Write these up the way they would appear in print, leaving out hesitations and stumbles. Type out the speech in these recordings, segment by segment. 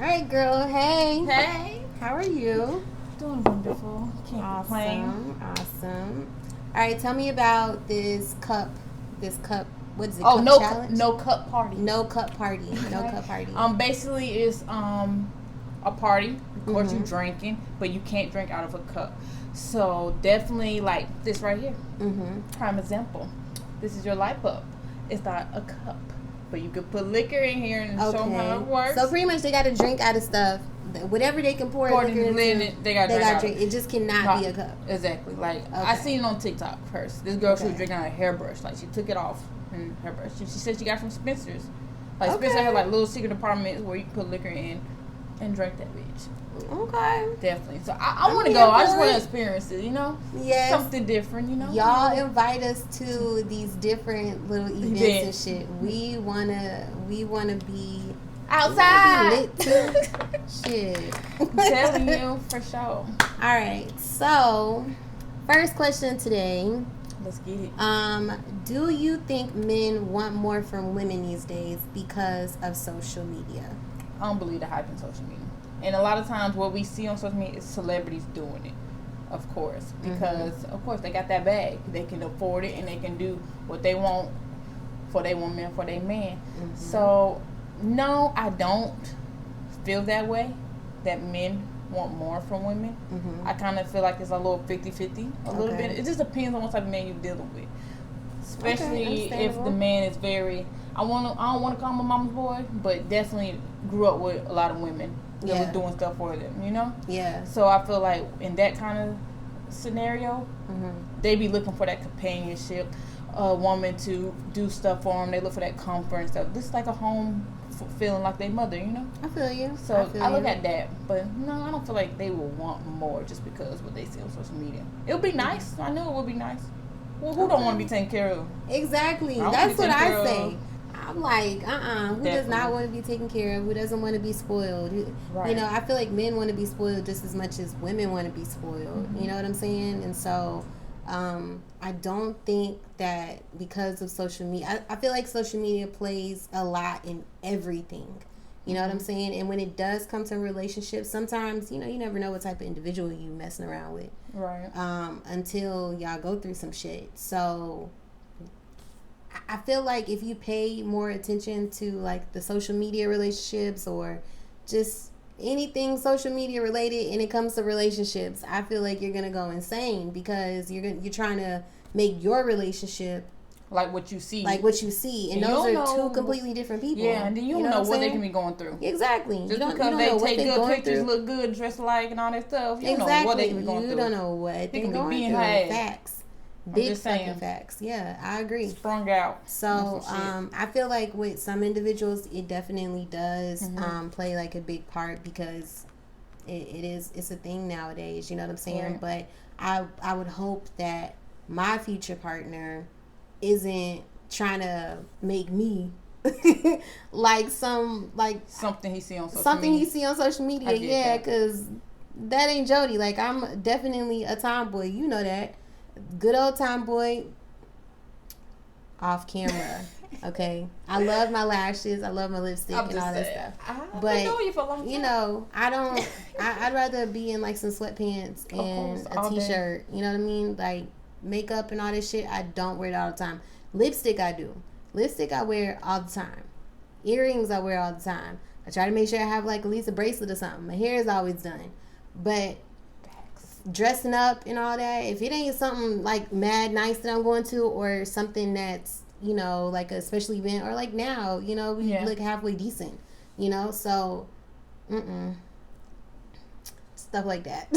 All right, girl. Hey. Hey. How are you? Doing wonderful. Can't complain. Awesome. All right, tell me about this cup. What is it? Oh, cup no, challenge? no cup party. No cup party. No cup party. Basically, it's a party. Of course, you Mhm. drinking, but you can't drink out of a cup. So definitely, like this right here, prime example. This is your light bulb. It's not a cup, but you could put liquor in here and show them how it works. So pretty much, they got to drink out of stuff. Whatever they can pour liquor into, they got to drink. It just cannot be a cup. Exactly. Like I seen it on TikTok first. This girl, she was drinking out a hairbrush. Like she took it off and hairbrush. She said she got it from Spencer's. Like Spencer had like little secret apartments where you can put liquor in and drink that bitch. Okay. Definitely. So I want to go. I just want to experience it, Yes. Something different, Y'all invite us to these different little events and shit. We wanna be outside. Lit too. Shit. I'm telling you, for sure. All right. So, first question today. Let's get it. Do you think men want more from women these days because of social media? I don't believe the hype in social media. And a lot of times what we see on social media is celebrities doing it, of course. Because, of course, they got that bag. They can afford it and they can do what they want for their woman, for their man. So, no, I don't feel that way, that men want more from women. I kind of feel like it's a little 50-50, a little bit. It just depends on what type of man you're dealing with. Especially if the man is very... I don't want to call him a mama's boy, but definitely grew up with a lot of women that was doing stuff for them, Yeah. So I feel like in that kind of scenario, they be looking for that companionship, a woman to do stuff for them. They look for that comfort and stuff. This is like a home feeling like their mother, I feel you. So I look at that, but no, I don't feel like they will want more just because what they see on social media. It would be nice. I know it would be nice. Well, who don't want to be taken care of? Exactly. That's what I say. I'm like, who does not want to be taken care of? Who doesn't want to be spoiled? Right. I feel like men want to be spoiled just as much as women want to be spoiled. You know what I'm saying? And so, I don't think that because of social media, I feel like social media plays a lot in everything. You know what I'm saying? And when it does come to relationships, sometimes, you never know what type of individual you messing around with. Right. Until y'all go through some shit. So I feel like if you pay more attention to like the social media relationships or just anything social media related and it comes to relationships, I feel like you're gonna go insane because you're trying to make your relationship like what you see, and those are two completely different people. Yeah, and then you don't know what they can be going through. Exactly. Just because they take good pictures, look good, dress alike, and all that stuff. You don't know what they can be going through. You don't know what they're going through. Facts. Big fucking facts. Yeah, I agree. Sprung out. So, I feel like with some individuals, it definitely does play like a big part because it's a thing nowadays. You know what I'm saying? Right. But I would hope that my future partner isn't trying to make me like something he see on social media. Yeah, because that ain't Jody. Like, I'm definitely a tomboy. You know that. Good old tomboy off camera. Okay, I love my lashes, I love my lipstick and all that stuff. But know you for a long time. I don't. I'd rather be in like some sweatpants and a t-shirt. You know what I mean? Like makeup and all this shit. I don't wear it all the time. Lipstick I do. Lipstick I wear all the time. Earrings I wear all the time. I try to make sure I have like at least a bracelet or something. My hair is always done, but dressing up and all that, if it ain't something like mad nice that I'm going to or something that's like a special event or like now we look halfway decent, so stuff like that.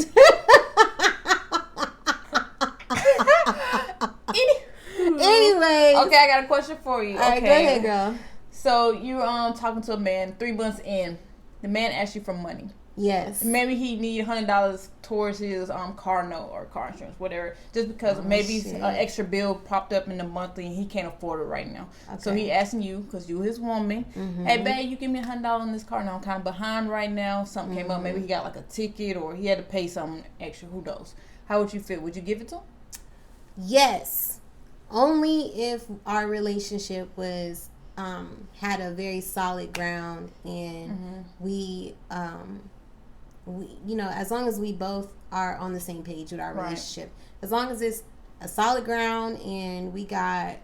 Anyway, okay, I got a question for you. All right, go ahead, girl. So you're talking to a man 3 months in, the man asked you for money. Yes. Maybe he need $100 towards his car note or car insurance, whatever. Just because maybe an extra bill popped up in the monthly and he can't afford it right now. Okay. So he asking you, because you his woman, hey babe, you give me $100 on this car note. I'm kind of behind right now. Something came up. Maybe he got like a ticket or he had to pay something extra. Who knows? How would you feel? Would you give it to him? Yes. Only if our relationship was had a very solid ground, and we you know, as long as we both are on the same page with our relationship, as long as it's a solid ground and we got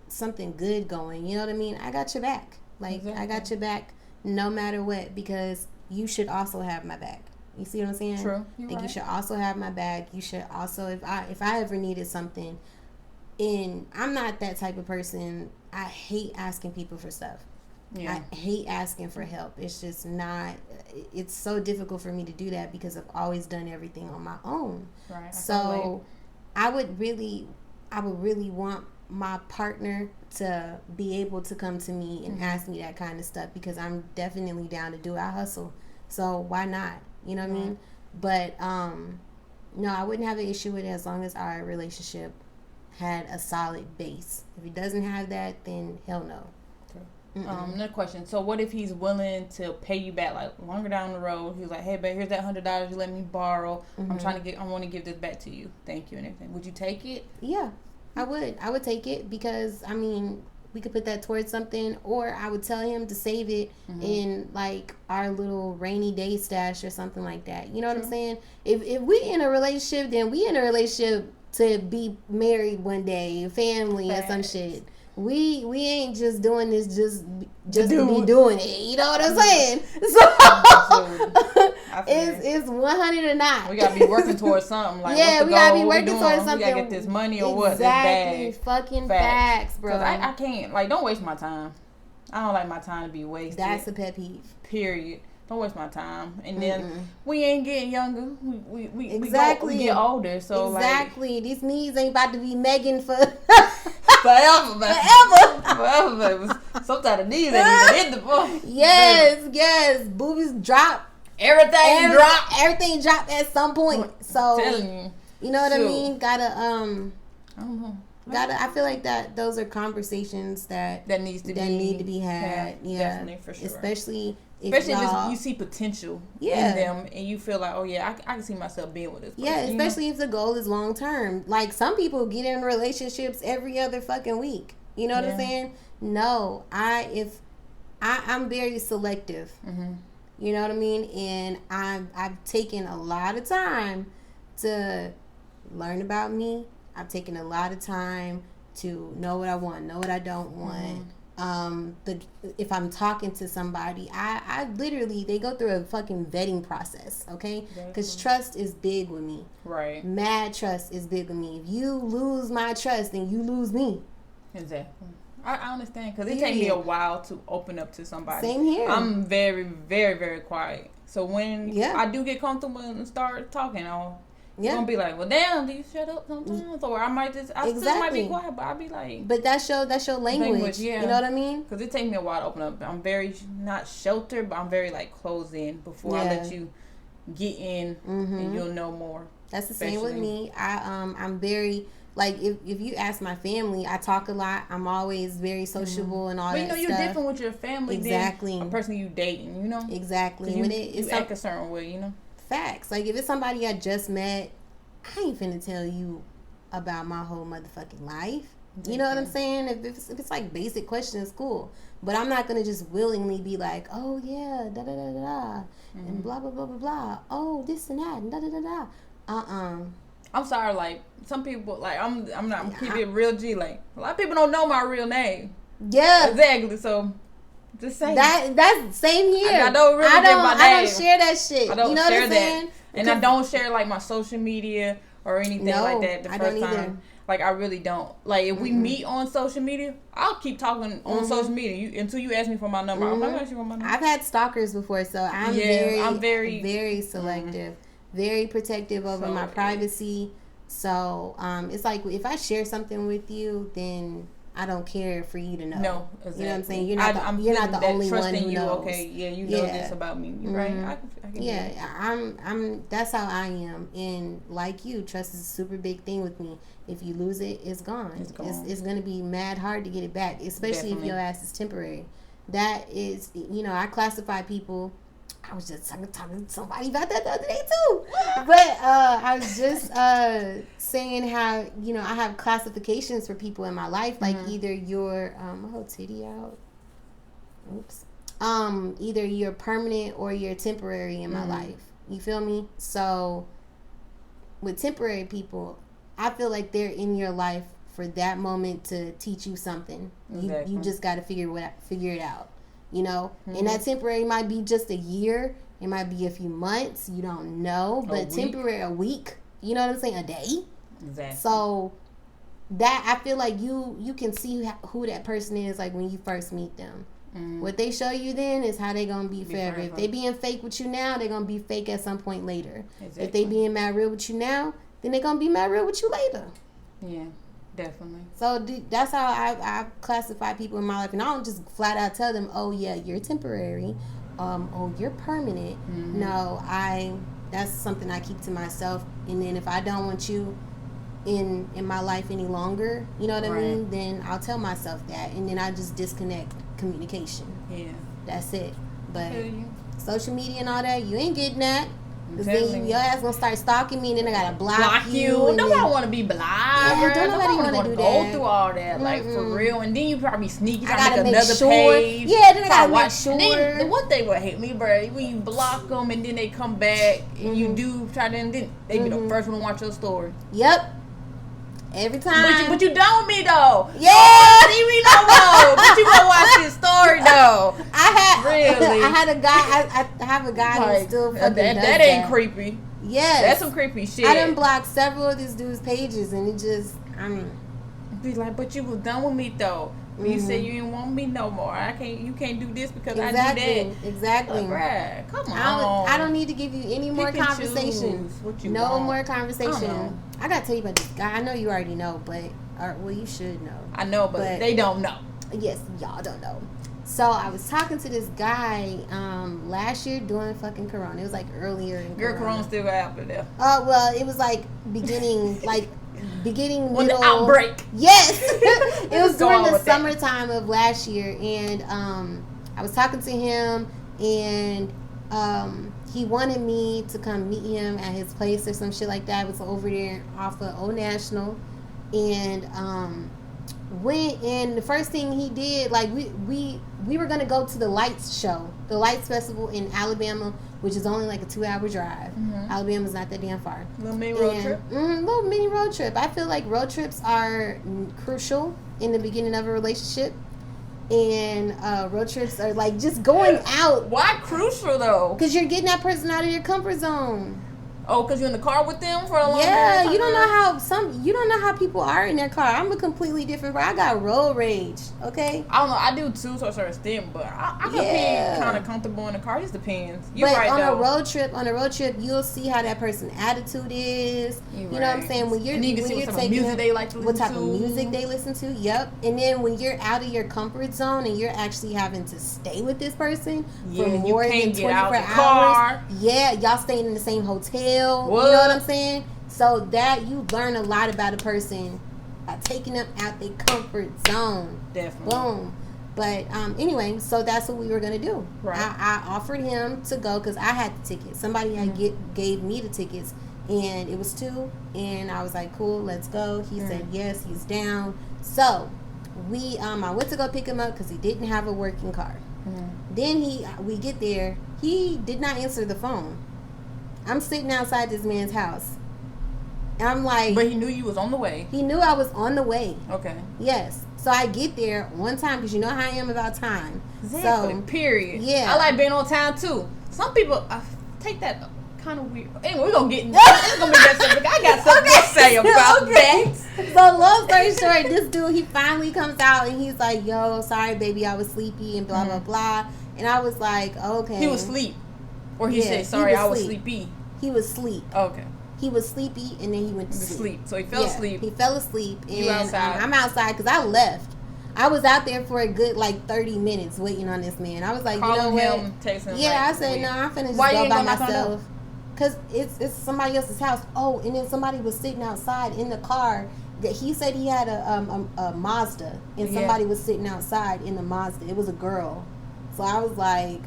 something good going, you know what I mean? I got your back. Like, I got your back no matter what, because you should also have my back. You see what I'm saying? True. You should also have my back. You should also, if I ever needed something, and I'm not that type of person. I hate asking people for stuff. Yeah. I hate asking for help. It's just not, it's so difficult for me to do that because I've always done everything on my own. Right. So I would really want my partner to be able to come to me and ask me that kind of stuff, because I'm definitely down to do it. I hustle. So why not? You know what I mean? But no, I wouldn't have an issue with it as long as our relationship had a solid base. If he doesn't have that, then hell no. Another question. So what if he's willing to pay you back, like longer down the road? He's like, hey, babe, here's that $100 you let me borrow. I want to give this back to you. Thank you and everything. Would you take it? Yeah, I would. I would take it, because I mean, we could put that towards something, or I would tell him to save it in like our little rainy day stash or something like that. You know what I'm saying? If we in a relationship, then we in a relationship to be married one day, family or some shit. We ain't just doing this just to be doing it. You know what I'm saying? So it's 100 or not. We gotta be working towards something. Like, yeah, we gotta be working towards something. We gotta get this money or what? Exactly. Fucking facts, bro. Cause I can't, like, don't waste my time. I don't like my time to be wasted. That's a pet peeve. Period. Don't waste my time. And then we ain't getting younger. We get older. So exactly. These knees ain't about to be Megan for forever, baby. Sometimes the knees ain't even hit the floor. Yes. Boobies drop. Everything drop at some point. So I'm telling you know what I mean? Gotta I don't know. I feel like that those are conversations that need to be had. Yeah, definitely, for sure. Especially if you see potential in them, and you feel like, oh yeah, I can see myself being with this person. Yeah, especially if the goal is long term. Like, some people get in relationships every other fucking week. You know what I'm saying? No, I'm very selective. You know what I mean? And I've taken a lot of time to learn about me. I've taken a lot of time to know what I want, know what I don't want. If I'm talking to somebody, I literally, they go through a fucking vetting process, okay? Because trust is big with me. Right. Mad trust is big with me. If you lose my trust, then you lose me. Exactly. I understand, because it takes me a while to open up to somebody. Same here. I'm very, very, very quiet. So when I do get comfortable and start talking, you're gonna be like, well, damn, do you shut up sometimes? Or I still might be quiet, but I'll be like, but that's your language. You know what I mean? Because it takes me a while to open up. I'm very not sheltered, but I'm very like closed in before I let you get in, and you'll know more. That's the same with me. I'm very, like, if you ask my family, I talk a lot. I'm always very sociable and all that stuff. But you're different with your family than a person you dating, you know? Exactly. When you act a certain way, you know? Facts. Like, if it's somebody I just met, I ain't finna tell you about my whole motherfucking life. You know what I'm saying? If it's like basic questions, cool. But I'm not gonna just willingly be like, oh yeah, da da da da, and blah blah blah blah blah. Oh, this and that, and da da da da. I'm sorry, like, some people, like, I'm keeping it real G. Like, a lot of people don't know my real name. Yeah, exactly. So just say that's same here. I don't share that shit. I don't share that, and I don't share like my social media or anything like that. The first time, like, I really don't. Like, if we meet on social media, I'll keep talking on social media until you ask me for my number. I'm not gonna ask you for my number. I've had stalkers before, so I'm very, very selective, very protective over my privacy. So it's like, if I share something with you, then I don't care for you to know. No, exactly. You know what I'm saying? You're not the only one who knows. Okay, you know this about me. You're right. I can I'm. That's how I am. And like you, trust is a super big thing with me. If you lose it, it's gone. It's gonna be mad hard to get it back, especially if your ass is temporary. That is, I classify people. I was just talking to somebody about that the other day too. But I was just saying how, I have classifications for people in my life. Like, either you're, my whole titty out. either you're permanent or you're temporary in my life. You feel me? So with temporary people, I feel like they're in your life for that moment to teach you something. Exactly. You just got to figure it out. You know, and that temporary might be just a year. It might be a few months. You don't know, but temporary, a week. You know what I'm saying? A day. Exactly. So that I feel like you can see who that person is like when you first meet them. What they show you then is how they gonna be forever. If they being fake with you now, they're gonna be fake at some point later. Exactly. If they being mad real with you now, then they're gonna be mad real with you later. Yeah, definitely. So that's how I classify people in my life, and I don't just flat out tell them, oh yeah, you're temporary, oh you're permanent. No, that's something I keep to myself. And then if I don't want you in my life any longer, you know what I mean, then I'll tell myself that, and then I just disconnect communication. Yeah, that's it. But social media and all that, you ain't getting that. Because then your ass gonna start stalking me, and then I gotta block you. Nobody want to be blocked. Yeah, don't nobody want to go through all that, like for real. And then you probably sneaky trying to make another page. Yeah, then I gotta make sure. And then the one thing would hate me, bro, when you block them and then they come back and you do try to, and then they be the first one to watch your story. Yep. Every time. But you done with me though. Yeah. See me no more. But you gonna watch his story though. I had a guy. I have a guy who still fucking does that. Ain't creepy. Yes. That's some creepy shit. I done blocked several of this dude's pages, and it just, be like, but you was done with me though. You said you didn't want me no more. You can't do this because I do that. Exactly. Like, come on. I don't need to give you any more conversation. No more conversation. I gotta tell you about this guy. I know you already know, but you should know. I know, but they don't know. Yes, y'all don't know. So I was talking to this guy last year during fucking Corona. It was like earlier in Corona. Corona still out there. Well, it was like beginning when the outbreak. Yes. It was during the summertime of last year, and I was talking to him, and he wanted me to come meet him at his place or some shit like that. It was over there off of Old National, and went, and the first thing he did, like we were gonna go to the Lights show, the Lights Festival in Alabama, which is only like a 2-hour drive. Alabama's not that damn far. Little mini road trip. Little mini road trip. I feel like road trips are crucial in the beginning of a relationship. And road trips are like just going out. Why crucial though? Because you're getting that person out of your comfort zone. Oh, because you're in the car with them for a long time? Yeah, you don't know how people are in their car. I'm a completely different. I got road rage. Okay. I don't know. I do too to a certain extent, but I can be kind of comfortable in the car. It just depends. On a road trip, you'll see how that person's attitude is. You know what I'm saying? When you're what type of music they like to listen to. What type of music they listen to. Yep. And then when you're out of your comfort zone and you're actually having to stay with this person for more than 24 hours. Yeah, y'all staying in the same hotel. What? You know what I'm saying? So that you learn a lot about a person by taking them out their comfort zone. Definitely. Boom. But anyway, so that's what we were gonna do. Right. I offered him to go because I had the tickets. Somebody had gave me the tickets, and it was 2. And I was like, cool, let's go. He said yes, he's down. So we I went to go pick him up because he didn't have a working car. Then we get there. He did not answer the phone. I'm sitting outside this man's house. And I'm like... But he knew you was on the way. He knew I was on the way. Okay. Yes. So I get there on time because you know how I am about time. Exactly. So, period. Yeah. I like being on time too. Some people take that kind of weird. Anyway, we're going to get into it's going to be that subject. I got something to say about that. So long story short, this dude, he finally comes out and he's like, yo, sorry, baby, I was sleepy and blah, blah, blah. And I was like, okay. He was asleep. Or he said, sorry, I was sleepy. He was asleep. Okay. He was sleepy, and then he went to sleep. So he fell asleep. He fell asleep. And you outside. I'm outside because I left. I was out there for a good, 30 minutes waiting on this man. I was like, calling you know what? Him, texting him. Yeah, I said, no, I'm finna just go by myself. Because it's somebody else's house. Oh, and then somebody was sitting outside in the car. That he said he had a Mazda, and somebody was sitting outside in the Mazda. It was a girl. So I was like...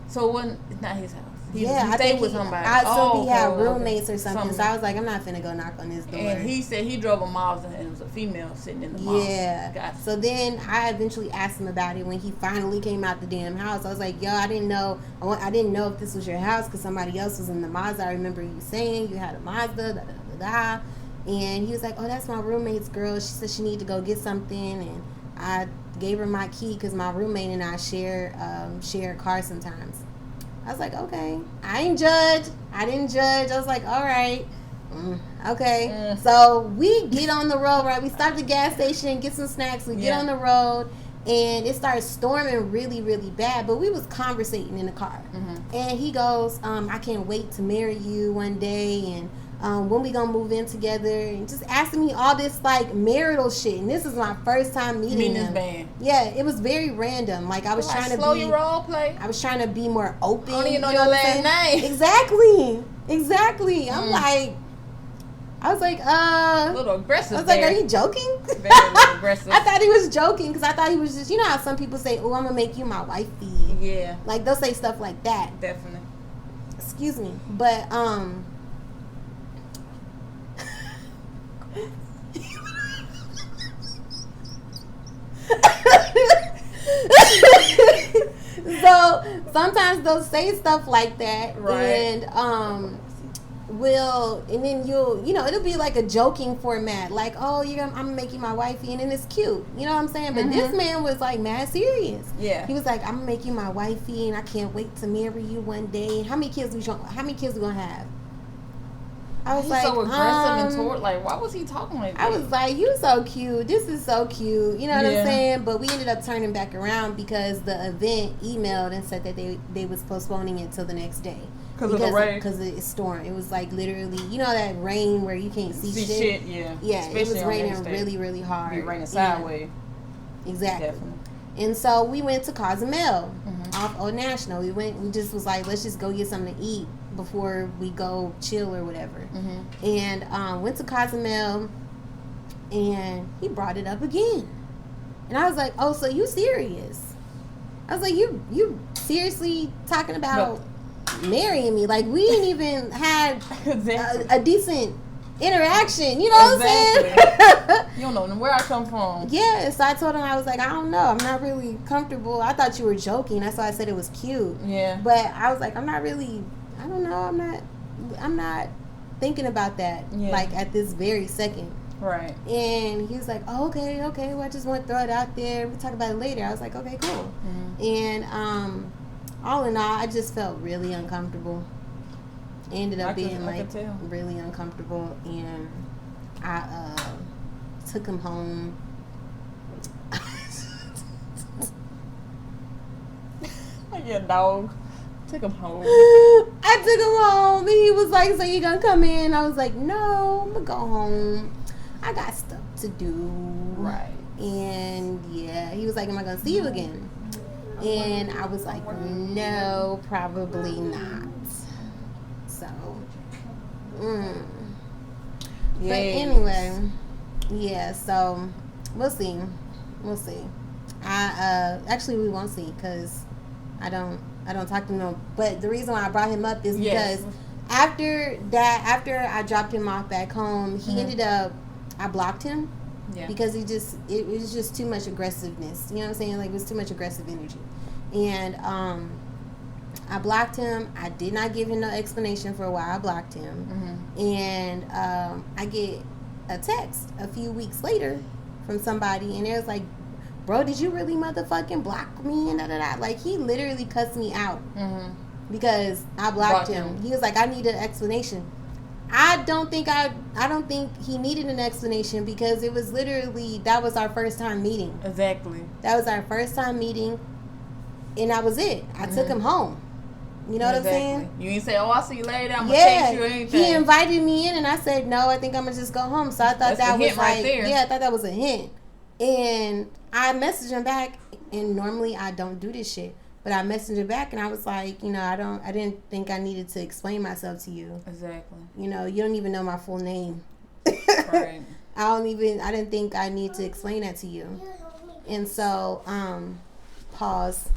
So it's not his house. He stayed with somebody. So he had roommates or something. So I was like, I'm not finna go knock on his door. And he said he drove a mile and it was a female sitting in the mall. Yeah. Gotcha. So then I eventually asked him about it when he finally came out the damn house. I was like, yo, I didn't know if this was your house because somebody else was in the Mazda. I remember you saying you had a Mazda, da da da da. And he was like, oh, that's my roommate's girl. She said she needed to go get something. And I gave her my key because my roommate and I share a car sometimes. I was like, okay. I didn't judge. I was like, all right. Okay. So we get on the road, right? We stop at the gas station, get some snacks. We get on the road. And it started storming really, really bad. But we was conversating in the car. Mm-hmm. And he goes, I can't wait to marry you one day. And when we gonna move in together, and just asking me all this like marital shit. And this is my first time meeting him. This man. Yeah, it was very random. Like I was trying to slow your role play. I was trying to be more open. I don't even know your last name. Exactly. I'm like, I was like, a little aggressive. I was like, are you joking? Very little aggressive. I thought he was joking because I thought he was just, you know how some people say, oh, I'm gonna make you my wifey. Yeah. Like they'll say stuff like that. Definitely. Excuse me, but so sometimes they'll say stuff like that, right. And then it'll be like a joking format, like, oh, I'm gonna make you my wifey, and then it's cute, you know what I'm saying? But this man was like mad serious. Yeah, he was like, I'm gonna make you my wifey, and I can't wait to marry you one day. How many kids we gonna have? I was like, so aggressive and toward, like, why was he talking like that? I was like, you so cute. This is so cute. You know what I'm saying? But we ended up turning back around because the event emailed and said that they was postponing it till the next day. Because of the rain? Because of the storm. It was like literally, you know that rain where you can't see shit? Yeah. Yeah, especially it was raining really, really hard. It raining sideways. Exactly. Definitely. And so we went to Cozumel off Old National. We just was like, let's just go get something to eat before we go chill or whatever. And went to Cozumel, and he brought it up again. And I was like, oh, so you serious? I was like, you seriously talking about marrying me? Like, we ain't even had a decent interaction, you know what I'm saying? You don't know where I come from. Yeah, so I told him, I was like, I don't know, I'm not really comfortable. I thought you were joking, that's why I said it was cute. Yeah. But I was like, I'm not really, I don't know, I'm not thinking about that, like, at this very second. Right. And he was like, oh, okay, well, I just want to throw it out there, we'll talk about it later. I was like, okay, cool. And all in all, I just felt really uncomfortable. Ended up being really uncomfortable, and I took him home. Like your dog. Took him home. I took him home, and he was like, so you gonna come in? I was like, no, I'm gonna go home. I got stuff to do. Right. And yeah, he was like, am I gonna see you again? And I was like, no, probably not. So, But anyway, yeah, so we'll see. Actually, we won't see because I don't talk to him. But the reason why I brought him up is because after I dropped him off back home, he ended up, I blocked him. Yeah. Because it was just too much aggressiveness. You know what I'm saying? Like, it was too much aggressive energy. And I blocked him. I did not give him no explanation for why I blocked him. And I get a text a few weeks later from somebody, and it was like, bro, did you really motherfucking block me? And da-da-da. Like, he literally cussed me out because I blocked him. He was like, I need an explanation. I don't think he needed an explanation because it was literally, that was our first time meeting. Exactly. That was our first time meeting, and that was it. I took him home. You know what I'm saying? You ain't say, oh, I'll see you later, I'm going to text you or anything. He invited me in, and I said, no, I think I'm going to just go home. So I thought that was like, I thought that was a hint. And I messaged him back, and normally I don't do this shit. But I messaged him back, and I was like, I didn't think I needed to explain myself to you. Exactly. You don't even know my full name. Right. I didn't think I need to explain that to you. And so, pause.